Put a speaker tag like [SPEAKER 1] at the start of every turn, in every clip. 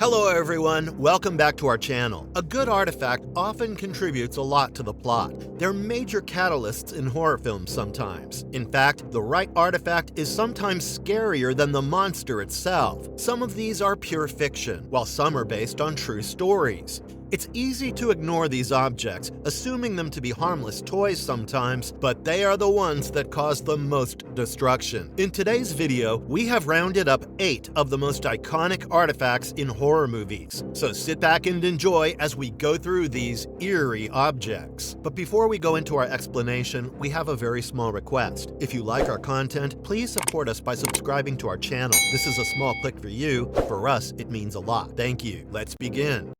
[SPEAKER 1] Hello everyone, welcome back to our channel. A good artifact often contributes a lot to the plot. They're major catalysts in horror films sometimes. In fact, the right artifact is sometimes scarier than the monster itself. Some of these are pure fiction, while some are based on true stories. It's easy to ignore these objects, assuming them to be harmless toys sometimes, but they are the ones that cause the most destruction. In today's video, we have rounded up 8 of the most iconic artifacts in horror movies. So sit back and enjoy as we go through these eerie objects. But before we go into our explanation, we have a very small request. If you like our content, please support us by subscribing to our channel. This is a small click for you. For us, it means a lot. Thank you. Let's begin.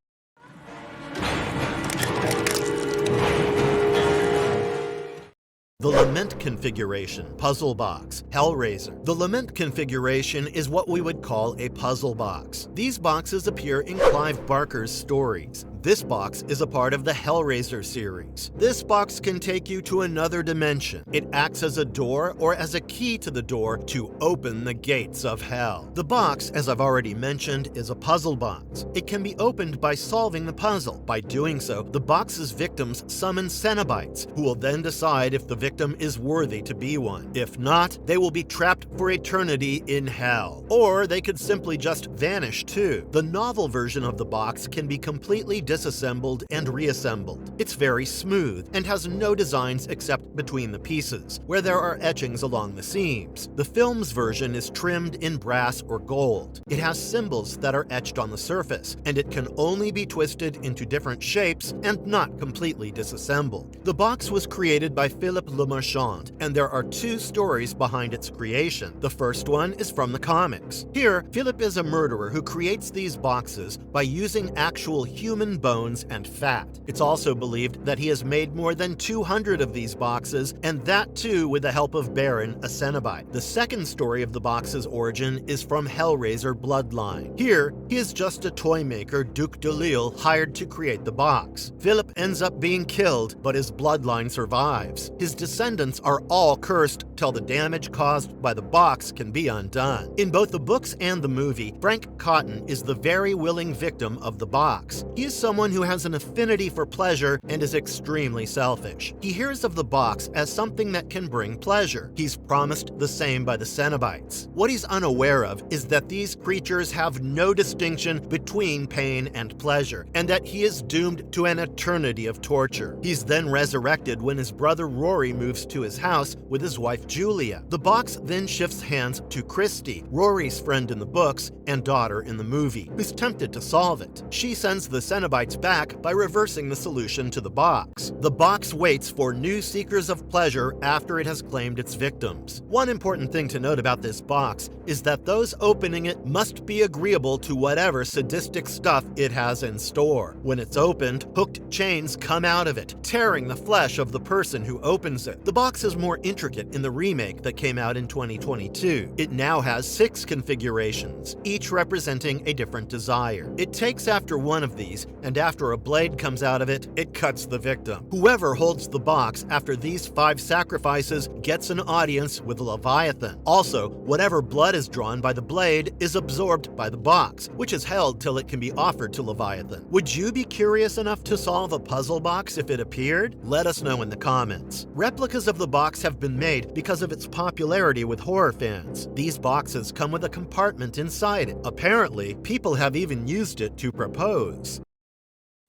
[SPEAKER 1] The Lament Configuration Puzzle Box Hellraiser. The Lament Configuration is what we would call a puzzle box. These boxes appear in Clive Barker's stories. This box is a part of the Hellraiser series. This box can take you to another dimension. It acts as a door or as a key to the door to open the gates of hell. The box, as I've already mentioned, is a puzzle box. It can be opened by solving the puzzle. By doing so, the box's victims summon Cenobites, who will then decide if the victim is worthy to be one. If not, they will be trapped for eternity in hell. Or they could simply just vanish too. The novel version of the box can be completely disassembled and reassembled. It's very smooth and has no designs except between the pieces, where there are etchings along the seams. The film's version is trimmed in brass or gold. It has symbols that are etched on the surface, and it can only be twisted into different shapes and not completely disassembled. The box was created by Philippe Lemarchand, and there are 2 stories behind its creation. The first one is from the comics. Here, Philippe is a murderer who creates these boxes by using actual human bones and fat. It's also believed that he has made more than 200 of these boxes, and that too with the help of Baron, a Cenobite. The second story of the box's origin is from Hellraiser Bloodline. Here, he is just a toy maker, Duc de Lille, hired to create the box. Philip ends up being killed, but his bloodline survives. His descendants are all cursed till the damage caused by the box can be undone. In both the books and the movie, Frank Cotton is the very willing victim of the box. He is someone who has an affinity for pleasure and is extremely selfish. He hears of the box as something that can bring pleasure. He's promised the same by the Cenobites. What he's unaware of is that these creatures have no distinction between pain and pleasure, and that he is doomed to an eternity of torture. He's then resurrected when his brother Rory moves to his house with his wife Julia. The box then shifts hands to Christy, Rory's friend in the books and daughter in the movie, who's tempted to solve it. She sends the Cenobites back by reversing the solution to the box. The box waits for new seekers of pleasure after it has claimed its victims. One important thing to note about this box is that those opening it must be agreeable to whatever sadistic stuff it has in store. When it's opened, hooked chains come out of it, tearing the flesh of the person who opens it. The box is more intricate in the remake that came out in 2022. It now has 6 configurations, each representing a different desire. It takes after one of these, and after a blade comes out of it, it cuts the victim. Whoever holds the box after these 5 sacrifices gets an audience with Leviathan. Also, whatever blood is drawn by the blade is absorbed by the box, which is held till it can be offered to Leviathan. Would you be curious enough to solve a puzzle box if it appeared? Let us know in the comments. Replicas of the box have been made because of its popularity with horror fans. These boxes come with a compartment inside it. Apparently, people have even used it to propose.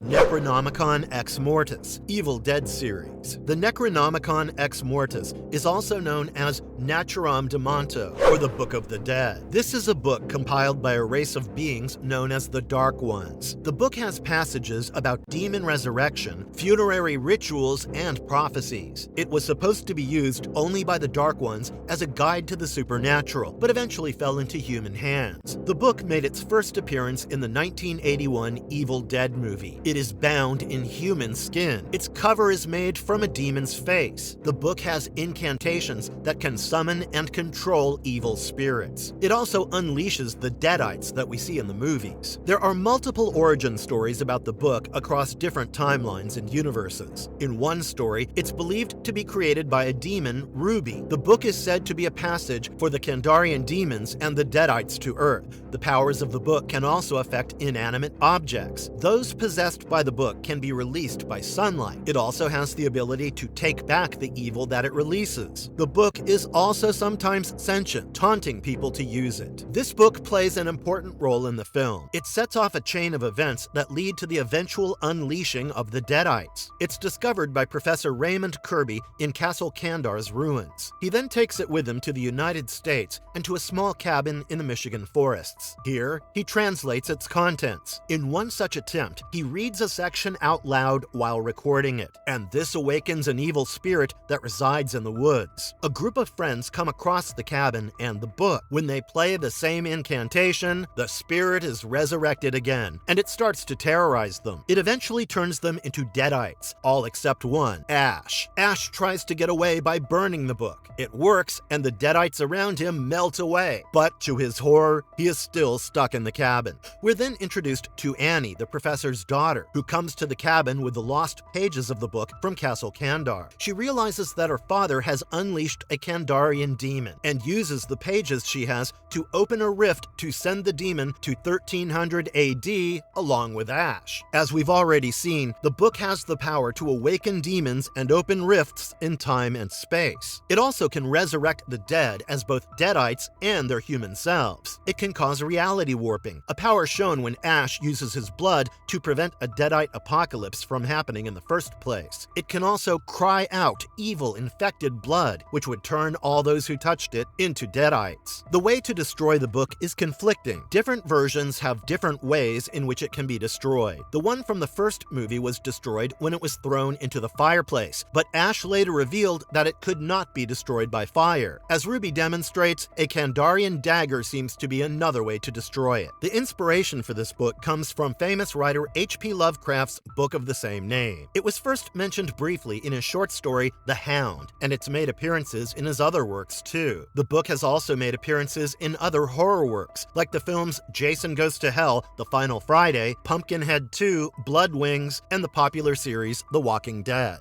[SPEAKER 1] Necronomicon X Morse Evil Dead series. The Necronomicon X Morse is also known as Naturam de Monto, or the Book of the Dead. This is a book compiled by a race of beings known as the Dark Ones. The book has passages about demon resurrection, funerary rituals, and prophecies. It was supposed to be used only by the Dark Ones as a guide to the supernatural, but eventually fell into human hands. The book made its first appearance in the 1981 Evil Dead movie. It is bound in human skin. Its cover is made from a demon's face. The book has incantations that can summon and control evil spirits. It also unleashes the deadites that we see in the movies. There are multiple origin stories about the book across different timelines and universes. In one story, it's believed to be created by a demon, Ruby. The book is said to be a passage for the Kandarian demons and the deadites to Earth. The powers of the book can also affect inanimate objects. Those possessed by the book can be released by sunlight. It also has the ability to take back the evil that it releases. The book is also sometimes sentient, taunting people to use it. This book plays an important role in the film. It sets off a chain of events that lead to the eventual unleashing of the deadites. It's discovered by Professor Raymond Kirby in Castle Kandar's ruins. He then takes it with him to the United States and to a small cabin in the Michigan forests. Here, he translates its contents. In one such attempt, he reads a section out loud while recording it, and this awakens an evil spirit that resides in the woods. A group of friends come across the cabin and the book. When they play the same incantation, the spirit is resurrected again, and it starts to terrorize them. It eventually turns them into deadites, all except one, Ash. Ash tries to get away by burning the book. It works, and the deadites around him melt away. But to his horror, he is still stuck in the cabin. We're then introduced to Annie, the professor's daughter, who comes to the cabin with the lost pages of the book from Castle Kandar. She realizes that her father has unleashed a Kandarian demon and uses the pages she has to open a rift to send the demon to 1300 AD along with Ash. As we've already seen, the book has the power to awaken demons and open rifts in time and space. It also can resurrect the dead as both deadites and their human selves. It can cause reality warping, a power shown when Ash uses his blood to prevent a deadite apocalypse from happening in the first place. It can also cry out evil infected blood, which would turn all those who touched it into deadites. The way to destroy the book is conflicting. Different versions have different ways in which it can be destroyed. The one from the first movie was destroyed when it was thrown into the fireplace, but Ash later revealed that it could not be destroyed by fire. As Ruby demonstrates, a Kandarian dagger seems to be another way to destroy it. The inspiration for this book comes from famous writer H.P. Lovecraft's book of the same name. It was first mentioned briefly in his short story, The Hound, and it's made appearances in his other works too. The book has also made appearances in other horror works, like the films Jason Goes to Hell, The Final Friday, Pumpkinhead 2, Blood Wings, and the popular series The Walking Dead.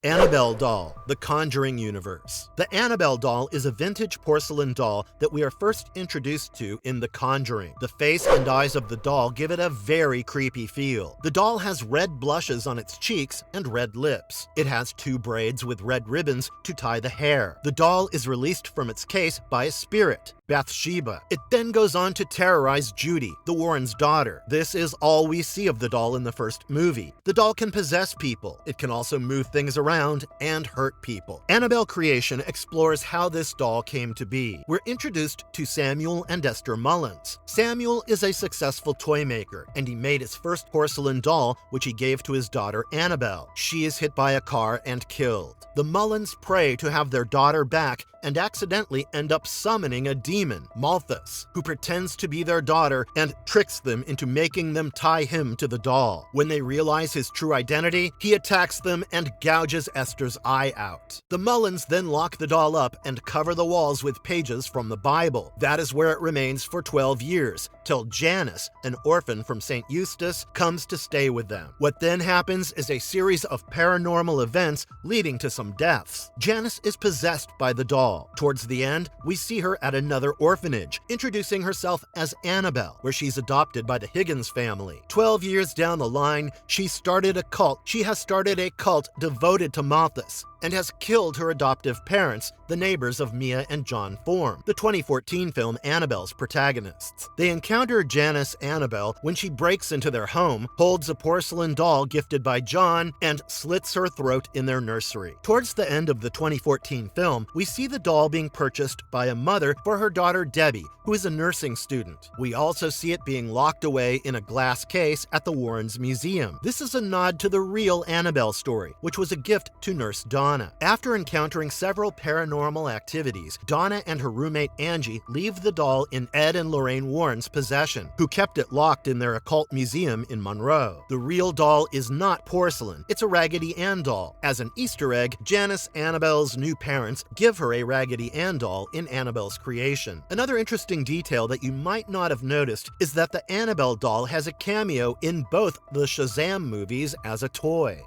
[SPEAKER 1] Annabelle Doll, The Conjuring Universe. The Annabelle Doll is a vintage porcelain doll that we are first introduced to in The Conjuring. The face and eyes of the doll give it a very creepy feel. The doll has red blushes on its cheeks and red lips. It has 2 braids with red ribbons to tie the hair. The doll is released from its case by a spirit, Bathsheba. It then goes on to terrorize Judy, the Warrens' daughter. This is all we see of the doll in the first movie. The doll can possess people. It can also move things around and hurt people. Annabelle Creation explores how this doll came to be. We're introduced to Samuel and Esther Mullins. Samuel is a successful toy maker, and he made his first porcelain doll, which he gave to his daughter Annabelle. She is hit by a car and killed. The Mullins pray to have their daughter back and accidentally end up summoning a demon, Malthus, who pretends to be their daughter and tricks them into making them tie him to the doll. When they realize his true identity, he attacks them and gouges Esther's eye out. The Mullins then lock the doll up and cover the walls with pages from the Bible. That is where it remains for 12 years, till Janice, an orphan from St. Eustace, comes to stay with them. What then happens is a series of paranormal events leading to some deaths. Janice is possessed by the doll. Towards the end, we see her at another orphanage, introducing herself as Annabelle, where she's adopted by the Higgins family. 12 years down the line, she has started a cult devoted to Malthus, and has killed her adoptive parents, the neighbors of Mia and John Form, the 2014 film Annabelle's protagonists. They encounter Janice Annabelle when she breaks into their home, holds a porcelain doll gifted by John, and slits her throat in their nursery. Towards the end of the 2014 film, we see the the doll being purchased by a mother for her daughter Debbie, who is a nursing student. We also see it being locked away in a glass case at the Warrens Museum. This is a nod to the real Annabelle story, which was a gift to Nurse Donna. After encountering several paranormal activities, Donna and her roommate Angie leave the doll in Ed and Lorraine Warren's possession, who kept it locked in their occult museum in Monroe. The real doll is not porcelain, it's a Raggedy Ann doll. As an Easter egg, Janice, Annabelle's new parents, give her a Raggedy Ann doll in Annabelle's creation. Another interesting detail that you might not have noticed is that the Annabelle doll has a cameo in both the Shazam movies as a toy.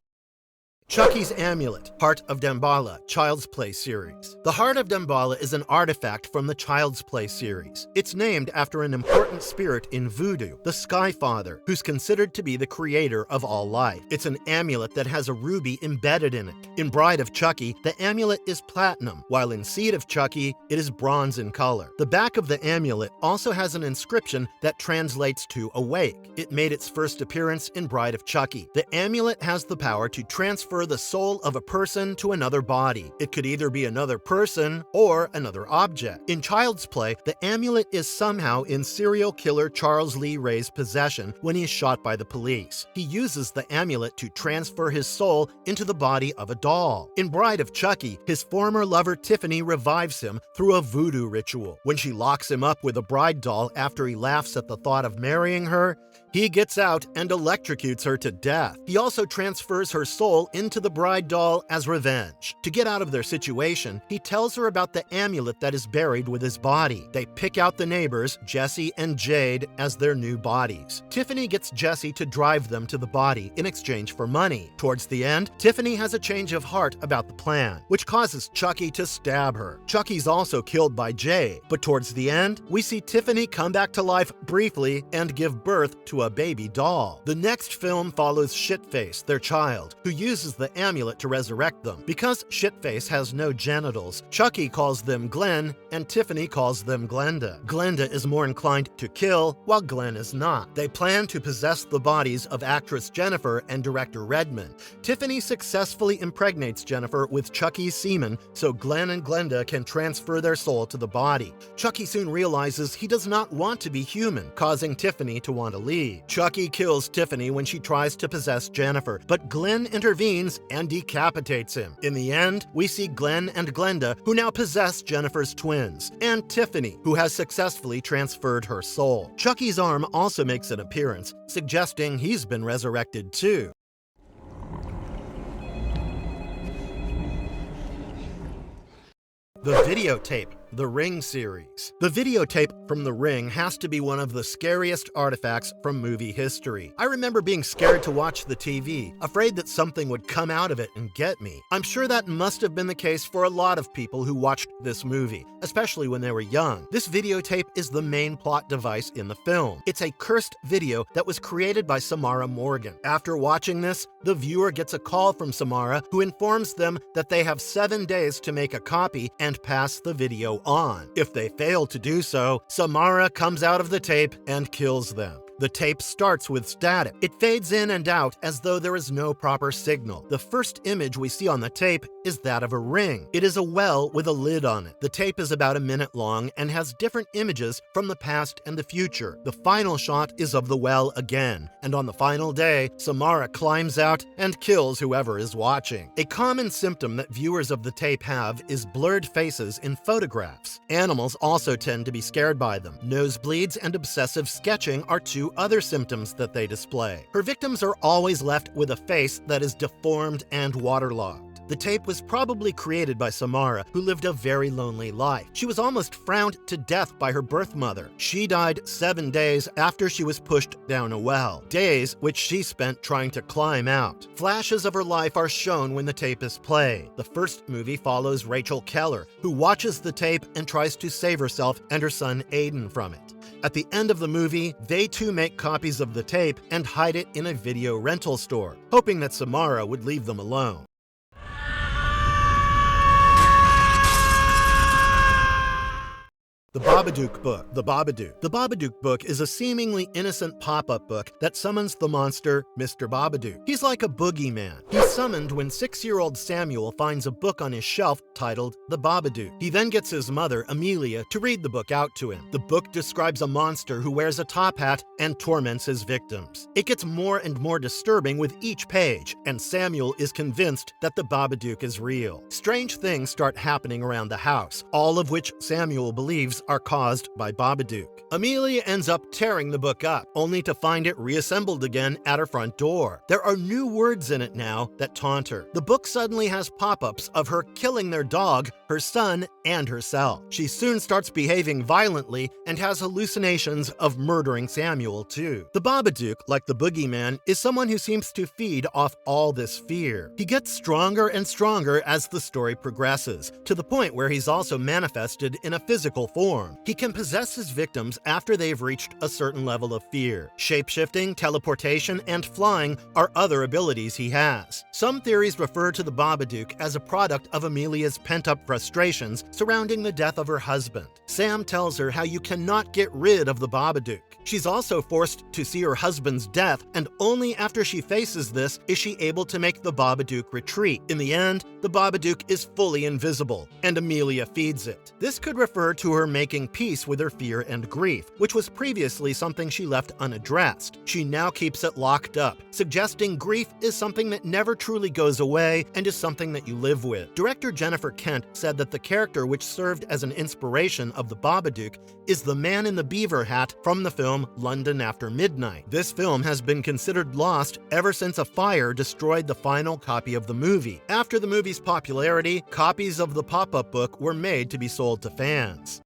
[SPEAKER 1] Chuckies Amulet, Heart of Damballa, Child's Play series. The Heart of Damballa is an artifact from the Child's Play series. It's named after an important spirit in voodoo, the Sky Father, who's considered to be the creator of all life. It's an amulet that has a ruby embedded in it. In Bride of Chucky, the amulet is platinum, while in Seed of Chucky, it is bronze in color. The back of the amulet also has an inscription that translates to awake. It made its first appearance in Bride of Chucky. The amulet has the power to transfer the soul of a person to another body. It could either be another person or another object. In Child's Play, the amulet is somehow in serial killer Charles Lee Ray's possession when he is shot by the police. He uses the amulet to transfer his soul into the body of a doll. In Bride of Chucky, his former lover Tiffany revives him through a voodoo ritual. When she locks him up with a bride doll after he laughs at the thought of marrying her, he gets out and electrocutes her to death. He also transfers her soul into the bride doll as revenge. To get out of their situation, he tells her about the amulet that is buried with his body. They pick out the neighbors, Jesse and Jade, as their new bodies. Tiffany gets Jesse to drive them to the body in exchange for money. Towards the end, Tiffany has a change of heart about the plan, which causes Chucky to stab her. Chucky's also killed by Jade, but towards the end, we see Tiffany come back to life briefly and give birth to a baby doll. The next film follows Shitface, their child, who uses the amulet to resurrect them. Because Shitface has no genitals, Chucky calls them Glenn and Tiffany calls them Glenda. Glenda is more inclined to kill, while Glenn is not. They plan to possess the bodies of actress Jennifer and director Redmond. Tiffany successfully impregnates Jennifer with Chucky's semen so Glenn and Glenda can transfer their soul to the body. Chucky soon realizes he does not want to be human, causing Tiffany to want to leave. Chucky kills Tiffany when she tries to possess Jennifer, but Glenn intervenes and decapitates him. In the end, we see Glenn and Glenda, who now possess Jennifer's twins, and Tiffany, who has successfully transferred her soul. Chucky's arm also makes an appearance, suggesting he's been resurrected too. The videotape, the Ring series. The videotape from The Ring has to be one of the scariest artifacts from movie history. I remember being scared to watch the TV, afraid that something would come out of it and get me. I'm sure that must have been the case for a lot of people who watched this movie, especially when they were young. This videotape is the main plot device in the film. It's a cursed video that was created by Samara Morgan. After watching this, the viewer gets a call from Samara, who informs them that they have 7 days to make a copy and pass the video on. If they fail to do so, Samara comes out of the tape and kills them. The tape starts with static. It fades in and out as though there is no proper signal. The first image we see on the tape is that of a ring. It is a well with a lid on it. The tape is about a minute long and has different images from the past and the future. The final shot is of the well again, and on the final day, Samara climbs out and kills whoever is watching. A common symptom that viewers of the tape have is blurred faces in photographs. Animals also tend to be scared by them. Nosebleeds and obsessive sketching are two other symptoms that they display. Her victims are always left with a face that is deformed and waterlogged. The tape was probably created by Samara, who lived a very lonely life. She was almost frowned to death by her birth mother. She died 7 days after she was pushed down a well, days which she spent trying to climb out. Flashes of her life are shown when the tape is played. The first movie follows Rachel Keller, who watches the tape and tries to save herself and her son Aiden from it. At the end of the movie, they too make copies of the tape and hide it in a video rental store, hoping that Samara would leave them alone. The Babadook book. The Babadook. The Babadook book is a seemingly innocent pop-up book that summons the monster, Mr. Babadook. He's like a boogeyman. He's summoned when 6-year-old Samuel finds a book on his shelf titled The Babadook. He then gets his mother, Amelia, to read the book out to him. The book describes a monster who wears a top hat and torments his victims. It gets more and more disturbing with each page, and Samuel is convinced that the Babadook is real. Strange things start happening around the house, all of which Samuel believes are caused by Babadook. Amelia ends up tearing the book up, only to find it reassembled again at her front door. There are new words in it now that taunt her. The book suddenly has pop-ups of her killing their dog, her son, and herself. She soon starts behaving violently and has hallucinations of murdering Samuel too. The Babadook, like the boogeyman, is someone who seems to feed off all this fear. He gets stronger and stronger as the story progresses, to the point where he's also manifested in a physical form. He can possess his victims after they've reached a certain level of fear. Shape-shifting, teleportation, and flying are other abilities he has. Some theories refer to the Babadook as a product of Amelia's pent-up frustrations surrounding the death of her husband. Sam tells her how you cannot get rid of the Babadook. She's also forced to see her husband's death, and only after she faces this is she able to make the Babadook retreat. In the end, the Babadook is fully invisible, and Amelia feeds it. This could refer to her making peace with her fear and grief, which was previously something she left unaddressed. She now keeps it locked up, suggesting grief is something that never truly goes away and is something that you live with. Director Jennifer Kent said that the character which served as an inspiration of the Babadook is the man in the beaver hat from the film London After Midnight. This film has been considered lost ever since a fire destroyed the final copy of the movie. After the movie's popularity, copies of the pop-up book were made to be sold to fans.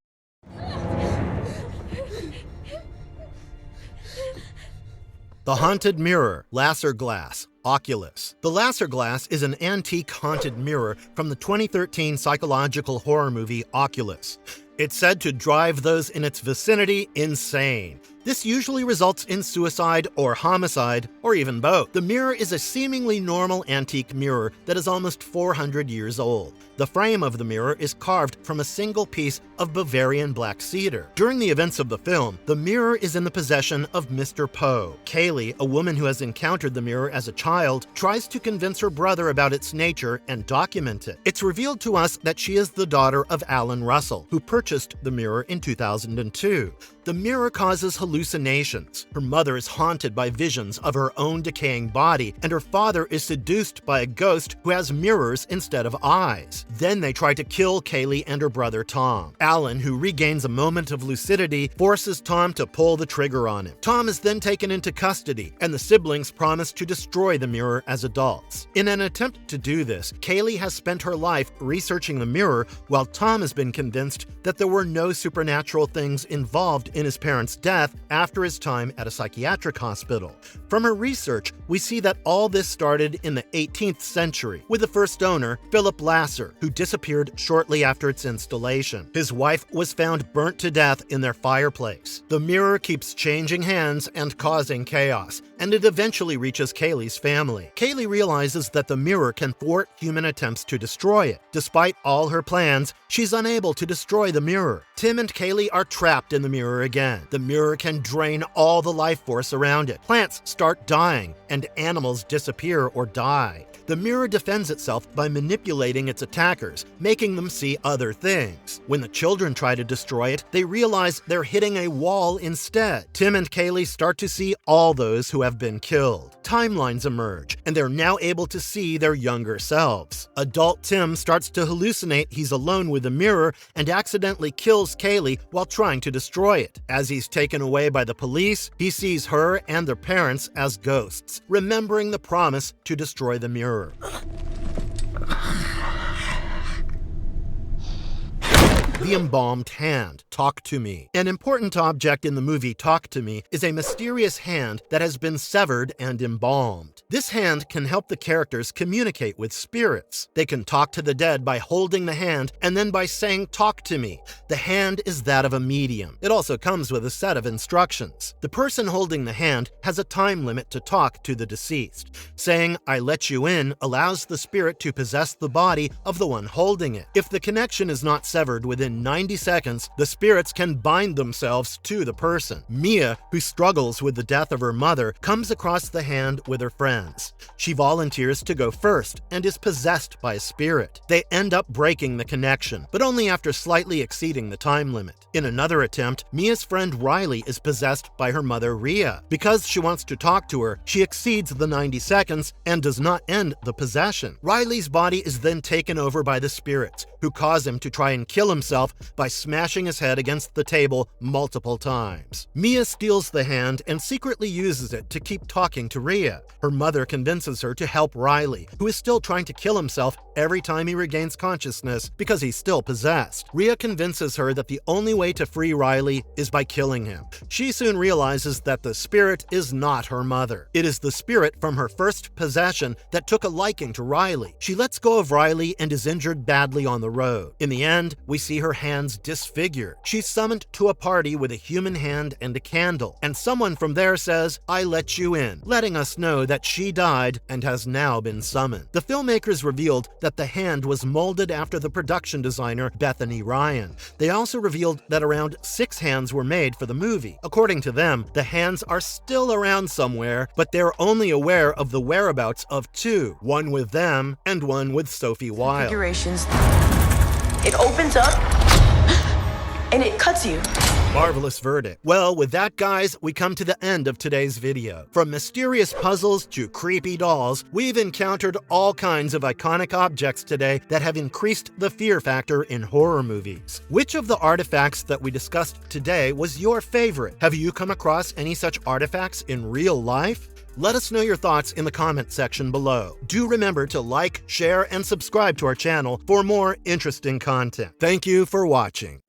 [SPEAKER 1] The Haunted Mirror, Lasser Glass, Oculus. The Lasser Glass is an antique haunted mirror from the 2013 psychological horror movie Oculus. It's said to drive those in its vicinity insane. This usually results in suicide or homicide, or even both. The mirror is a seemingly normal antique mirror that is almost 400 years old. The frame of the mirror is carved from a single piece of Bavarian black cedar. During the events of the film, the mirror is in the possession of Mr. Poe. Kaylee, a woman who has encountered the mirror as a child, tries to convince her brother about its nature and document it. It's revealed to us that she is the daughter of Alan Russell, who purchased the mirror in 2002. The mirror causes hallucinations. Her mother is haunted by visions of her own decaying body, and her father is seduced by a ghost who has mirrors instead of eyes. Then they try to kill Kaylee and her brother Tom. Alan, who regains a moment of lucidity, forces Tom to pull the trigger on him. Tom is then taken into custody, and the siblings promise to destroy the mirror as adults. In an attempt to do this, Kaylee has spent her life researching the mirror, while Tom has been convinced that there were no supernatural things involved in his parents' death after his time at a psychiatric hospital. From her research, we see that all this started in the 18th century with the first owner, Philip Lasser, who disappeared shortly after its installation. His wife was found burnt to death in their fireplace. The mirror keeps changing hands and causing chaos, and it eventually reaches Kaylee's family. Kaylee realizes that the mirror can thwart human attempts to destroy it. Despite all her plans, she's unable to destroy the mirror. Tim and Kaylee are trapped in the mirror again. The mirror can drain all the life force around it. Plants start dying, and animals disappear or die. The mirror defends itself by manipulating its attackers, making them see other things. When the children try to destroy it, they realize they're hitting a wall instead. Tim and Kaylee start to see all those who have been killed. Timelines emerge, and they're now able to see their younger selves. Adult Tim starts to hallucinate he's alone with the mirror and accidentally kills Kaylee while trying to destroy it. As he's taken away by the police, he sees her and their parents as ghosts, remembering the promise to destroy the mirror. The embalmed hand, Talk to Me. An important object in the movie Talk to Me is a mysterious hand that has been severed and embalmed. This hand can help the characters communicate with spirits. They can talk to the dead by holding the hand and then by saying, "Talk to me." The hand is that of a medium. It also comes with a set of instructions. The person holding the hand has a time limit to talk to the deceased. Saying, "I let you in," allows the spirit to possess the body of the one holding it. If the connection is not severed within in 90 seconds, the spirits can bind themselves to the person. Mia, who struggles with the death of her mother, comes across the hand with her friends. She volunteers to go first and is possessed by a spirit. They end up breaking the connection, but only after slightly exceeding the time limit. In another attempt, Mia's friend Riley is possessed by her mother Rhea. Because she wants to talk to her, she exceeds the 90 seconds and does not end the possession. Riley's body is then taken over by the spirits, who cause him to try and kill himself by smashing his head against the table multiple times. Mia steals the hand and secretly uses it to keep talking to Rhea. Her mother convinces her to help Riley, who is still trying to kill himself every time he regains consciousness because he's still possessed. Rhea convinces her that the only way to free Riley is by killing him. She soon realizes that the spirit is not her mother. It is the spirit from her first possession that took a liking to Riley. She lets go of Riley and is injured badly on the road. In the end, we see her hands disfigured. She's summoned to a party with a human hand and a candle, and someone from there says, "I let you in," letting us know that she died and has now been summoned. The filmmakers revealed that the hand was molded after the production designer Bethany Ryan. They also revealed that around 6 hands were made for the movie. According to them, the hands are still around somewhere, but they're only aware of the whereabouts of 2, one with them and one with Sophie Wilde.
[SPEAKER 2] Configurations. It opens up and it cuts you.
[SPEAKER 1] Marvelous verdict. Well, with that, guys, we come to the end of today's video. From mysterious puzzles to creepy dolls, we've encountered all kinds of iconic objects today that have increased the fear factor in horror movies. Which of the artifacts that we discussed today was your favorite? Have you come across any such artifacts in real life? Let us know your thoughts in the comment section below. Do remember to like, share, and subscribe to our channel for more interesting content. Thank you for watching.